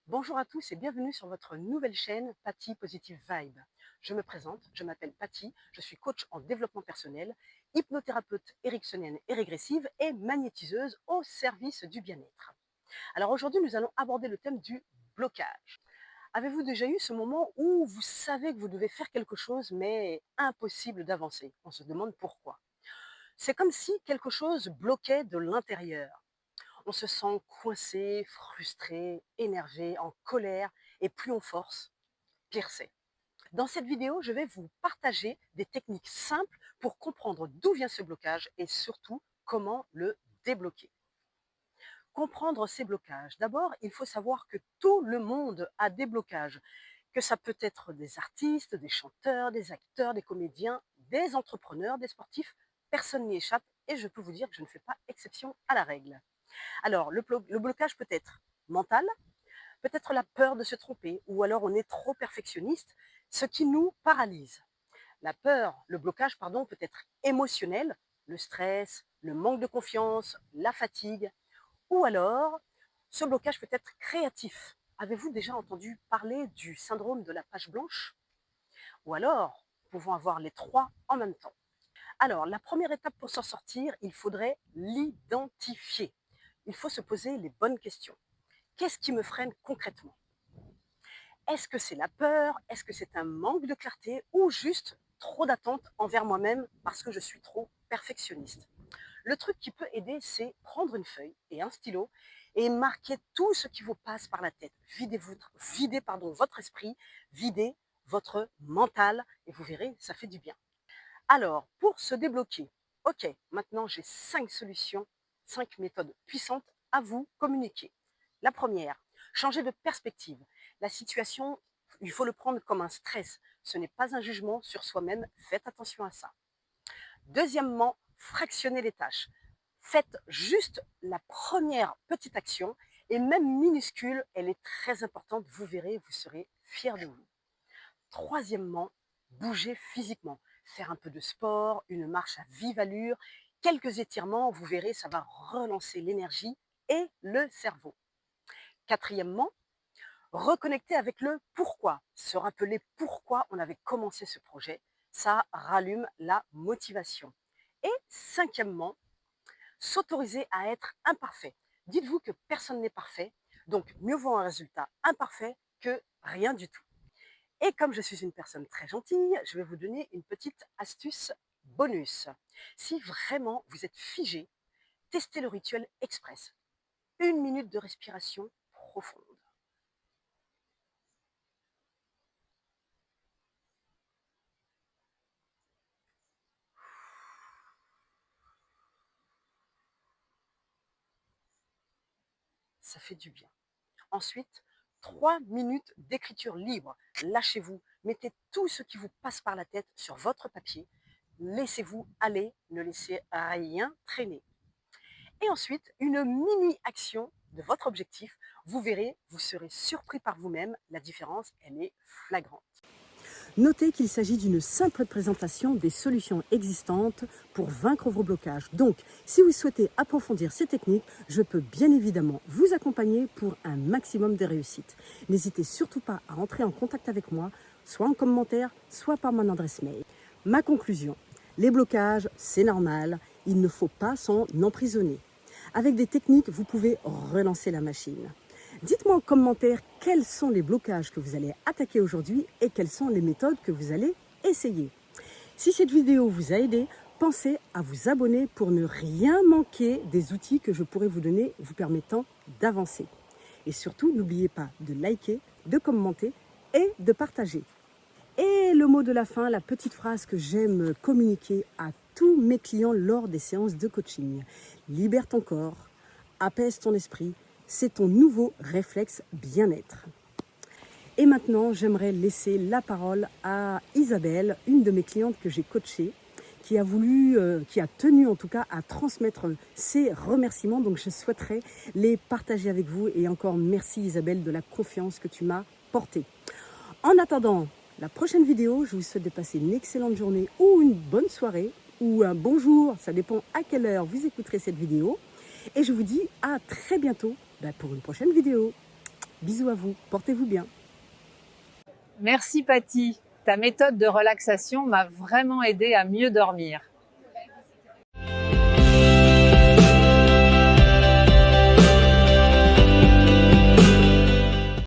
Bonjour à tous et bienvenue sur votre nouvelle chaîne Patty Positive Vibe. Je me présente, je m'appelle Patty, je suis coach en développement personnel, hypnothérapeute ericksonienne et régressive et magnétiseuse au service du bien-être. Alors aujourd'hui, nous allons aborder le thème du blocage. Avez-vous déjà eu ce moment où vous savez que vous devez faire quelque chose mais impossible d'avancer? On se demande pourquoi. C'est comme si quelque chose bloquait de l'intérieur. On se sent coincé, frustré, énervé, en colère, et plus on force, pire c'est. Dans cette vidéo, je vais vous partager des techniques simples pour comprendre d'où vient ce blocage et surtout comment le débloquer. Comprendre ces blocages. D'abord, il faut savoir que tout le monde a des blocages, que ça peut être des artistes, des chanteurs, des acteurs, des comédiens, des entrepreneurs, des sportifs. Personne n'y échappe et je peux vous dire que je ne fais pas exception à la règle. Alors, le blocage peut être mental, peut-être la peur de se tromper, ou alors on est trop perfectionniste, ce qui nous paralyse. Le blocage, pardon, peut être émotionnel, le stress, le manque de confiance, la fatigue, ou alors ce blocage peut être créatif. Avez-vous déjà entendu parler du syndrome de la page blanche? Ou alors, pouvons avoir les trois en même temps. Alors, la première étape pour s'en sortir, il faudrait l'identifier. Il faut se poser les bonnes questions. Qu'est-ce qui me freine concrètement? Est-ce que c'est la peur? Est-ce que c'est un manque de clarté? Ou juste trop d'attentes envers moi-même parce que je suis trop perfectionniste? Le truc qui peut aider, c'est prendre une feuille et un stylo et marquer tout ce qui vous passe par la tête. Videz votre esprit, videz votre mental et vous verrez, ça fait du bien. Alors, pour se débloquer, ok, maintenant j'ai 5 solutions, 5 méthodes puissantes à vous communiquer. La première, changer de perspective. La situation, il faut le prendre comme un stress. Ce n'est pas un jugement sur soi-même. Faites attention à ça. Deuxièmement, fractionnez les tâches. Faites juste la première petite action et même minuscule, elle est très importante. Vous verrez, vous serez fiers de vous. Troisièmement, bougez physiquement. Faire un peu de sport, une marche à vive allure, quelques étirements, vous verrez, ça va relancer l'énergie et le cerveau. Quatrièmement, reconnecter avec le pourquoi. Se rappeler pourquoi on avait commencé ce projet, ça rallume la motivation. Et cinquièmement, s'autoriser à être imparfait. Dites-vous que personne n'est parfait, donc mieux vaut un résultat imparfait que rien du tout. Et comme je suis une personne très gentille, je vais vous donner une petite astuce bonus. Si vraiment vous êtes figé, testez le rituel express. 1 minute de respiration profonde. Ça fait du bien. Ensuite, 3 minutes d'écriture libre. Lâchez-vous, mettez tout ce qui vous passe par la tête sur votre papier. Laissez-vous aller, ne laissez rien traîner. Et ensuite, une mini-action de votre objectif. Vous verrez, vous serez surpris par vous-même. La différence, elle est flagrante. Notez qu'il s'agit d'une simple présentation des solutions existantes pour vaincre vos blocages. Donc, si vous souhaitez approfondir ces techniques, je peux bien évidemment vous accompagner pour un maximum de réussite. N'hésitez surtout pas à entrer en contact avec moi, soit en commentaire, soit par mon adresse mail. Ma conclusion, les blocages, c'est normal, il ne faut pas s'en emprisonner. Avec des techniques, vous pouvez relancer la machine. Dites-moi en commentaire quels sont les blocages que vous allez attaquer aujourd'hui et quelles sont les méthodes que vous allez essayer. Si cette vidéo vous a aidé, pensez à vous abonner pour ne rien manquer des outils que je pourrai vous donner vous permettant d'avancer. Et surtout, n'oubliez pas de liker, de commenter et de partager. Et le mot de la fin, la petite phrase que j'aime communiquer à tous mes clients lors des séances de coaching. Libère ton corps, apaise ton esprit, c'est ton nouveau réflexe bien-être. Et maintenant, j'aimerais laisser la parole à Isabelle, une de mes clientes que j'ai coachée, qui a voulu, qui a tenu en tout cas à transmettre ces remerciements. Donc je souhaiterais les partager avec vous. Et encore merci Isabelle de la confiance que tu m'as portée. En attendant la prochaine vidéo, je vous souhaite de passer une excellente journée ou une bonne soirée ou un bonjour. Ça dépend à quelle heure vous écouterez cette vidéo. Et je vous dis à très bientôt pour une prochaine vidéo. Bisous à vous, portez-vous bien. Merci Patty, ta méthode de relaxation m'a vraiment aidé à mieux dormir.